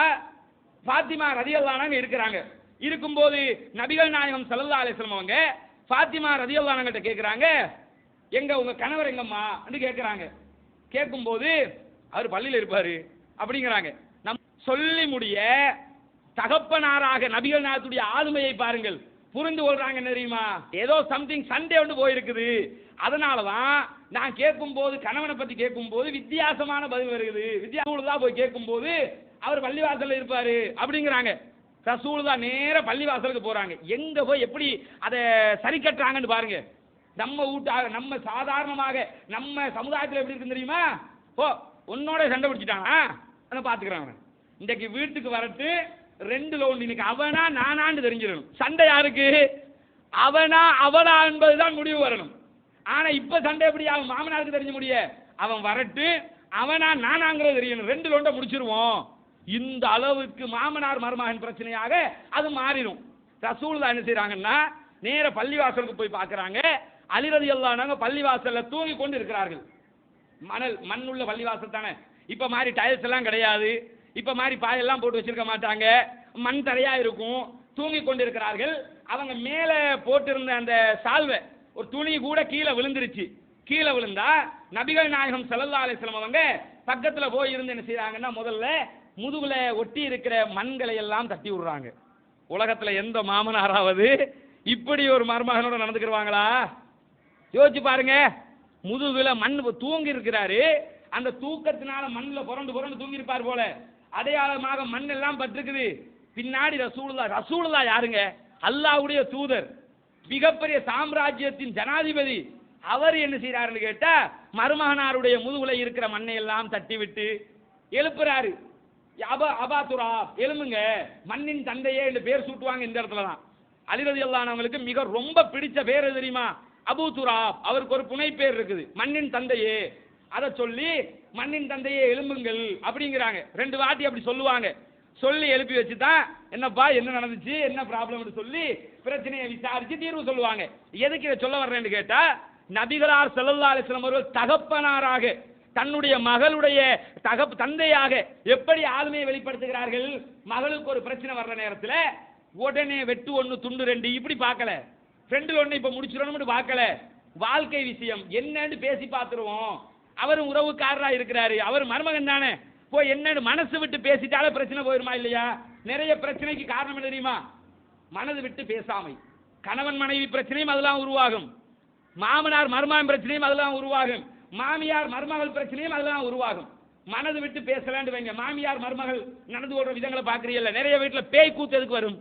Speaker 2: ஃபாத்திமா ரலியல்லாஹு அன்ஹா இருக்கிறாங்க. இருக்கும்போது நபிகள் நாயகம் ஸல்லல்லாஹு அலைஹி வஸல்லம் அவங்க ஃபாத்திமா ரலியல்லாஹு அன்ஹா கிட்ட கேட்குறாங்க, எங்க உங்க கணவர் எங்கம்மா அப்படின்னு கேட்குறாங்க. கேட்கும்போது அவர் பள்ளியில் இருப்பாரு அப்படிங்கிறாங்க. நம் சொல்லி முடிய தகப்பனாராக நபிகள் நாயகத்துடைய ஆளுமையை பாருங்கள், புரிந்து கொள்றாங்க. தெரியுமா, ஏதோ சம்திங் சண்டே ஒன்று போயிருக்குது, அதனாலதான் நான் கேட்கும் போது கணவனை பத்தி கேட்கும் போது வித்தியாசமான பதில் வருகிறது, வித்தியாசம் போய் கேட்கும் போது அவர் பள்ளிவாசல்ல இருப்பாரு அப்படிங்கிறாங்க. ரசூலுல்லா நேர பள்ளிவாசலுக்கு போறாங்க. எங்க போய் எப்படி அதை சரி கட்டுறாங்கன்னு பாருங்க. நம்ம வீட்டாக நம்ம சாதாரணமாக நம்ம சமுதாயத்தில் எப்படி இருக்கு தெரியுமா, உன்னோட சண்டை பிடிச்சிட்டாங்க அதை பாத்துக்கிறாங்க. இன்றைக்கு வீட்டுக்கு வரட்டு 2 லோன், இன்னைக்கு அவனா நானான்னு தெரிஞ்சிடணும். சண்டை யாருக்கு, அவனா அவளா என்பதுதான் முடிவு வரணும். ஆனா இப்ப சண்டை எப்படி அவன் மாமனாருக்கு தெரிஞ்ச முடிய, அவன் வரட்டு அவனா நானாங்கிறது தெரியணும், 2 லோண்டை முடிச்சிருவோம். இந்த அளவுக்கு மாமனார் மருமகன் பிரச்சனையாக அது மாறிடும். ரசூலுல்லாஹ் என்ன செய்யறாங்கன்னா நேர பள்ளிவாசலுக்கு போய் பார்க்கறாங்க. அலி ரலியல்லாஹு அன்ஹு பள்ளிவாசல்ல தூங்கி கொண்டு இருக்கிறார்கள். மண்ணுள்ள பள்ளிவாசல் தானே, இப்ப மாதிரி டைல்ஸ் எல்லாம் கிடையாது, இப்ப மாதிரி பாயெல்லாம் போட்டு வச்சிருக்க மாட்டாங்க, மண் தரையா இருக்கும். தூங்கி கொண்டிருக்கிறார்கள். அவங்க மேல போட்டிருந்த அந்த சால்வை ஒரு துணி கூட கீழே விழுந்துருச்சு. கீழே விழுந்தா நபிகள் நாயகம் ஸல்லல்லாஹு அலைஹி வஸல்லம் அவங்க பக்கத்துல போய் இருந்து என்ன செய்யறாங்கன்னா முதல்ல முதுகுல ஒட்டி இருக்கிற மண்களை எல்லாம் தட்டி விடுறாங்க. உலகத்துல எந்த மாமனாராவது இப்படி ஒரு மருமகனோட நடந்துக்கிடுவாங்களா? யோசிச்சு பாருங்க. முதுகுல மண் தூங்கி இருக்கிறாரு, அந்த தூக்கத்தினால மண்ணில் புரண்டு புரண்டு தூங்கி இருப்பார் போல, அடையாளமாக மண் எல்லாம் பட்டிருக்குது. பின்னாடி ரசூலுல்லா யாருங்க? அல்லாஹ்வுடைய தூதர், மிகப்பெரிய சாம்ராஜ்யத்தின் ஜனாதிபதி. அவர் என்ன செய்யறாருன்னு கேட்டா, மருமகனாருடைய முதுகுல இருக்கிற மண்ணை எல்லாம் தட்டி விட்டு எழுப்புறாரு. அபா துராப், எழுமுங்க, மண்ணின் தந்தையே என்று பேர் சூட்டுவாங்க இந்த இடத்துல தான். அலி ரலியல்லாஹு அன்ஹு அவங்களுக்கு மிக ரொம்ப பிடிச்ச பேர் தெரியுமா? அபூ துராப். அவருக்கு ஒரு புனை பேர் இருக்குது, மண்ணின் தந்தையே. அதை சொல்லி மண்ணின் தந்தையே எழும்புங்கள் அப்படிங்கிறாங்க. 2 வாட்டி அப்படி சொல்லுவாங்க. சொல்லி எழுப்பி வச்சு தான் என்னப்பா என்ன நடந்துச்சு, என்ன ப்ராப்ளம்னு சொல்லி பிரச்சனையை விசாரிச்சு தீர்வு சொல்லுவாங்க. எதுக்கு இதை சொல்ல வர்றேன்னு கேட்டா, நபிகளார் ஸல்லல்லாஹு அலைஹி வஸல்லம் அவர்கள் தகப்பனாராக தன்னுடைய மகளுடைய தந்தையாக எப்படி ஆளுமையை வெளிப்படுத்துகிறார்கள். மகளுக்கு ஒரு பிரச்சனை வர்ற நேரத்தில் உடனே வெட்டு 1 துண்டு 2 இப்படி பார்க்கல, ஃப்ரெண்டில் 1 இப்ப முடிச்சிடணும்னு பார்க்கல. வாழ்க்கை விஷயம் என்னன்னு பேசி பார்த்துருவோம். அவரும் உறவுக்காரரா இருக்கிறாரு, அவர் மருமகன் தானே, போய் என்னன்னு மனசு விட்டு பேசிட்டாலே பிரச்சனை போயிருமா இல்லையா? நிறைய பிரச்சனைக்கு காரணம் என்ன தெரியுமா? மனது விட்டு பேசாமை. கணவன் மனைவி பிரச்சனையும் அதெல்லாம் உருவாகும், மாமனார் மருமகன் பிரச்சனையும் அதெல்லாம் உருவாகும், மாமியார் மருமகள் பிரச்சனையும் அதெல்லாம் உருவாகும். மனது விட்டு பேசலான்னு வைங்க, மாமியார் மருமகள் நடந்து ஓடுற விதங்களை பார்க்குறீங்கல்ல. நிறைய வீட்டில் பேய் கூத்து எதுக்கு வரும்?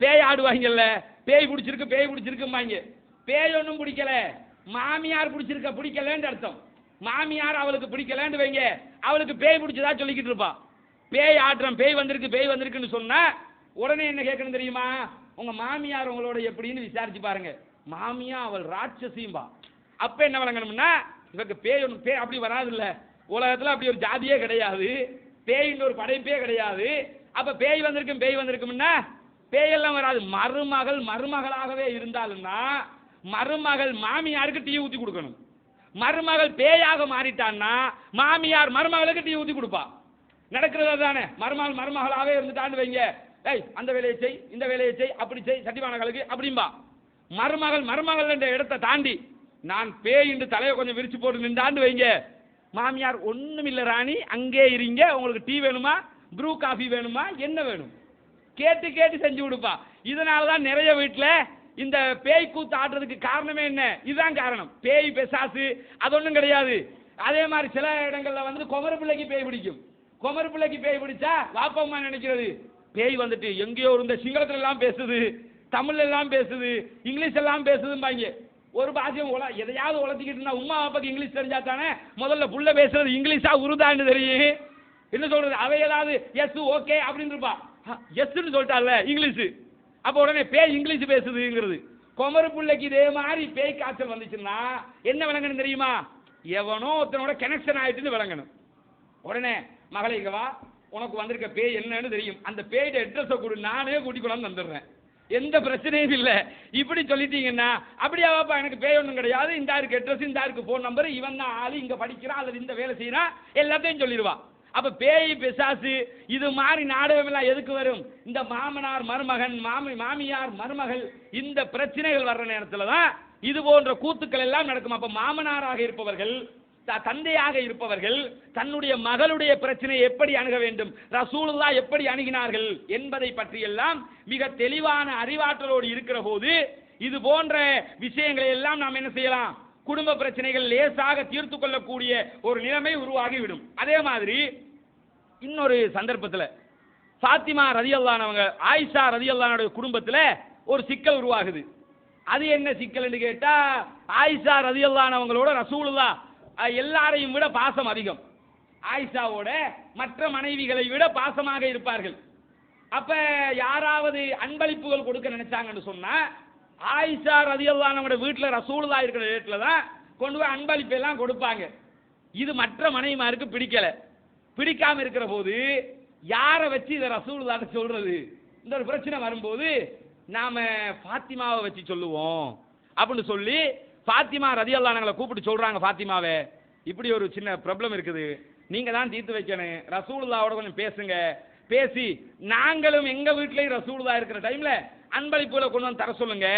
Speaker 2: பேய் ஆடுவாங்கல்ல, பேய் பிடிச்சிருக்கும்பாங்க. பேய் ஒன்றும் பிடிக்கல, மாமியார் பிடிக்கலன்னு அர்த்தம். மாமியார் அவளுக்கு பிடிக்கலன்னு வைங்க, அவளுக்கு பேய் பிடிச்சதா சொல்லிக்கிட்டு இருப்பா. பேய் ஆடுறோம், பேய் வந்திருக்குன்னு சொன்னா உடனே என்ன கேட்கணும் தெரியுமா? உங்க மாமியார் உங்களோட எப்படின்னு விசாரிச்சு பாருங்க. மாமியா அவள் ராட்சசியும்பா. அப்ப என்ன வழங்கணும்னா, இவருக்கு பேய் அப்படி வராது இல்ல, உலகத்துல அப்படி ஒரு ஜாதியே கிடையாது, பேயின்னு ஒரு படைப்பே கிடையாது. அப்ப பேய் வந்திருக்கும்னா பேயெல்லாம் வராது. மருமகளாகவே இருந்தாலும்னா மருமகள் மாமியாருக்கு டீ ஊத்தி கொடுக்கணும். மருமகள் பேயாக மாறிட்டான்னா மாமியார் மருமகளுக்கு டீ ஊத்தி கொடுப்பா. நடக்கிறது தானே. மருமகளாகவே இருந்துட்டான்னு வைங்க, ஏய் அந்த வேலையை செய், இந்த வேலையை செய், அப்படி செய், சட்டிவானகளுக்கு அப்படிம்பா. மருமகள் என்ற இடத்தை தாண்டி நான் பேய் என்று தலையை கொஞ்சம் விரிச்சு போட்டு நின்றான்னு வைங்க, மாமியார் ஒண்ணும் இல்ல ராணி, அங்கே இருங்க, உங்களுக்கு டீ வேணுமா, ப்ரூ காஃபி வேணுமா, என்ன வேணும் கேட்டு செஞ்சு கொடுப்பா. இதனாலதான் நிறைய வீட்டுல இந்த பேய் கூத்து ஆடுறதுக்கு காரணமே என்ன? இதுதான் காரணம். பேய் பிசாசு அது ஒண்ணும் கிடையாது. அதே மாதிரி சில இடங்கள்ல வந்து குமர பிள்ளைக்கு பேய் பிடிக்கும். குமர பிள்ளைக்கு பேய் பிடிச்சா வாப்பம்மா நினைக்கிறது பேய் வந்துட்டு எங்கேயோ இருந்த சிங்களத்துல எல்லாம் பேசுது, தமிழ்ல எல்லாம் பேசுது, இங்கிலீஷ் எல்லாம் பேசுதும்பாங்க. ஒரு பாஷையும் எதையாவது உழைச்சிக்கிட்டு உமா அப்பாக்கு இங்கிலீஷ் தெரிஞ்சா தானே முதல்ல புள்ள பேசுறது இங்கிலீஷா உருதான்னு தெரியும். என்ன சொல்றது, அவை ஏதாவது எஸ் ஓகே அப்படின்னு இருப்பா, எஸ்ன்னு சொல்லிட்டால இங்கிலீஷ், அப்ப உடனே பேய் இங்கிலீஷ் பேசுதுங்கிறது. குமர பிள்ளைக்கு இதே மாதிரி பேய் காய்ச்சல் வந்துச்சுன்னா என்ன விளங்கணும் தெரியுமா? எவனோ ஒருத்தனோட கனெக்ஷன் ஆயிட்டுன்னு விளங்கணும். உடனே மகளை இங்க வா, உனக்கு வந்திருக்க பேய் என்னன்னு தெரியும், அந்த பேயோட அட்ரஸை கொடு, நானே கூட்டி கொண்டாந்து வந்துடுறேன், எந்த பிரச்சனையும் இல்லை. இப்படி சொல்லிட்டீங்கன்னா அப்படியாவாப்பா எனக்கு பேய் ஒன்றும் கிடையாது, இந்த இருக்கு அட்ரஸ், இந்த இருக்கு போன் நம்பர், இவன் தான் ஆளு, இங்க படிக்கிறான் அல்லது இந்த வேலை செய்யறான், எல்லாத்தையும் சொல்லிடுவா. அப்ப பேய் பிசாசு இது மாதிரி நாடகம் எல்லாம் எதுக்கு வரும்? இந்த மாமனார் மருமகன், மாமியார் மருமகள், இந்த பிரச்சனைகள் வர்ற நேரத்துல தான் இது போன்ற கூத்துக்கள் எல்லாம் நடக்கும். அப்ப மாமனாராக இருப்பவர்கள், தந்தையாக இருப்பவர்கள் தன்னுடைய மகளுடைய பிரச்சனையை எப்படி அணுக வேண்டும், ரசூலுல்லாஹ் எப்படி அணுகினார்கள் என்பதை பற்றியெல்லாம் மிக தெளிவான அறிவாற்றலோடு இருக்கிற போது இது போன்ற விஷயங்களை எல்லாம் நாம் என்ன செய்யலாம்? குடும்ப பிரச்சனைகள் லேசாக தீர்த்து கொள்ளக்கூடிய ஒரு நிலைமை உருவாகிவிடும். அதே மாதிரி இன்னொரு சந்தர்ப்பத்தில் ஃபாத்திமா ரலியல்லாஹு அன்ஹா, ஆயிஷா ரலியல்லாஹு அன்ஹா குடும்பத்தில் ஒரு சிக்கல் உருவாகுது. அது என்ன சிக்கல்னு கேட்டா, ஆயிஷா ரலியல்லாஹு அன்ஹா அவங்களோட ரசூலுல்லாஹ் எல்லாரையும் விட பாசம் அதிகம். ஆயிஷாவோட மற்ற மனைவிகளை விட பாசமாக இருப்பார்கள். அப்ப யாராவது அன்பளிப்புகள் கொடுக்க நினைச்சாங்கன்னு சொன்னா ஆயிஷா ரலியல்லாஹு அன்ஹா வீட்டில் ரசூலுல்லாஹ் இருக்கிற இடத்துல தான் கொண்டு போய் அன்பளிப்பு எல்லாம் கொடுப்பாங்க. இது மற்ற மனைவிமாருக்கு பிடிக்கல. பிடிக்காம இருக்கிற போது யாரை வச்சு இதை ரசூலுல்லாஹ் சொல்றது? இந்த ஒரு பிரச்சனை வரும்போது நாம ஃபாத்திமாவை வச்சு சொல்லுவோம் அப்படின்னு சொல்லி ஃபாத்திமா ரலியல்லாஹு அன்ஹா கூப்பிட்டு சொல்றாங்க, ஃபாத்திமாவே இப்படி ஒரு சின்ன ப்ராப்ளம் இருக்குது, நீங்க தான் தீர்த்து வைக்கணும், ரசூலுல்லாஹோட கொஞ்சம் பேசுங்க, பேசி நாங்களும் எங்க வீட்லயும் ரசூலுல்லாஹ் இருக்கிற டைம்ல அன்பளிப்புகளை கொண்டு வந்து தர சொல்லுங்க,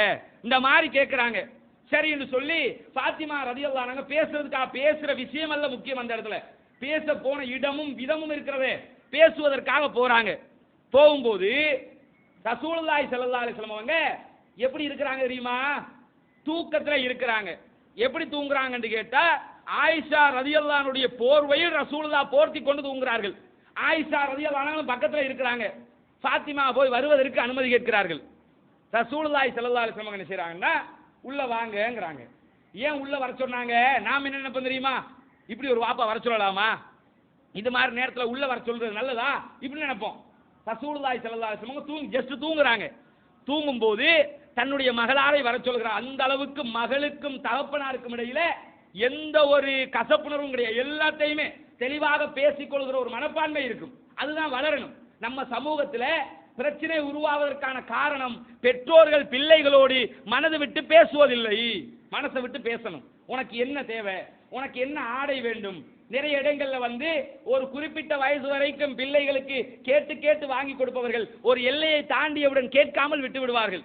Speaker 2: இந்த மாதிரி கேட்கிறாங்க. சரின்னு சொல்லி ஃபாத்திமா ரலியல்லாஹு அன்ஹா பேசுறதுக்காக, பேசுற விஷயம் அல்ல முக்கியம், அந்த இடத்துல பேச போன இடமும் விதமும் இருக்கிறதே, பேசுவதற்காக போறாங்க. போகும்போது ரசூலுல்லாஹி ஸல்லல்லாஹு அலைஹி வஸல்லம் அவங்க எப்படி இருக்கிறாங்க தெரியுமா? தூக்கத்துல இருக்கிறாங்க. எப்படி தூங்குறாங்கன்னு கேட்டா ஆயிஷா ரலியல்லாஹுடைய போர்வையில் ரசூலுல்லாஹ் போர்த்தி கொண்டு தூங்குகிறார்கள். ஆயிஷா ரலியல்லாஹு பக்கத்தில் இருக்கிறாங்க. ஃபாத்திமா போய் வருவதற்கு அனுமதி கேட்கிறார்கள். ரசூலுல்லாஹி ஸல்லல்லாஹு அலைஹி வஸல்லம் என்ன செய்றாங்கன்னா, உள்ள வாங்கங்கறாங்க. ஏன் உள்ள வர சொன்னாங்க? நாம் என்ன நினைப்போம் தெரியுமா? இப்படி ஒரு வாப்பா வர சொல்லலாமா? இது மாதிரி நேரத்தில் உள்ள வர சொல்றது நல்லதா? இப்படி நினைப்போம். ரசூலுல்லாஹி ஸல்லல்லாஹு அலைஹி வஸல்லம் ஜஸ்ட் தூங்குறாங்க. தூங்கும்போது தன்னுடைய மகளாரை வர சொல்கிறார். அந்த அளவுக்கு மகளுக்கும் தகப்பனாருக்கும் இடையில எந்த ஒரு கசப்புணர்வும் கிடையாது. எல்லாத்தையுமே தெளிவாக பேசிக்கொள்கிற ஒரு மனப்பான்மை இருக்கும். அதுதான் வளரணும். நம்ம சமூகத்தில் பிரச்சனை உருவாவதற்கான காரணம் பெற்றோர்கள் பிள்ளைகளோடு மனது விட்டு பேசுவதில்லை. மனசை விட்டு பேசணும். உனக்கு என்ன தேவை, உனக்கு என்ன ஆடை வேண்டும். நிறைய இடங்கள்ல ஒரு குறிப்பிட்ட வயசு வரைக்கும் பிள்ளைகளுக்கு கேட்டு கேட்டு வாங்கி கொடுப்பவர்கள் ஒரு எல்லையை தாண்டியவுடன் கேட்காமல் விட்டு விடுவார்கள்.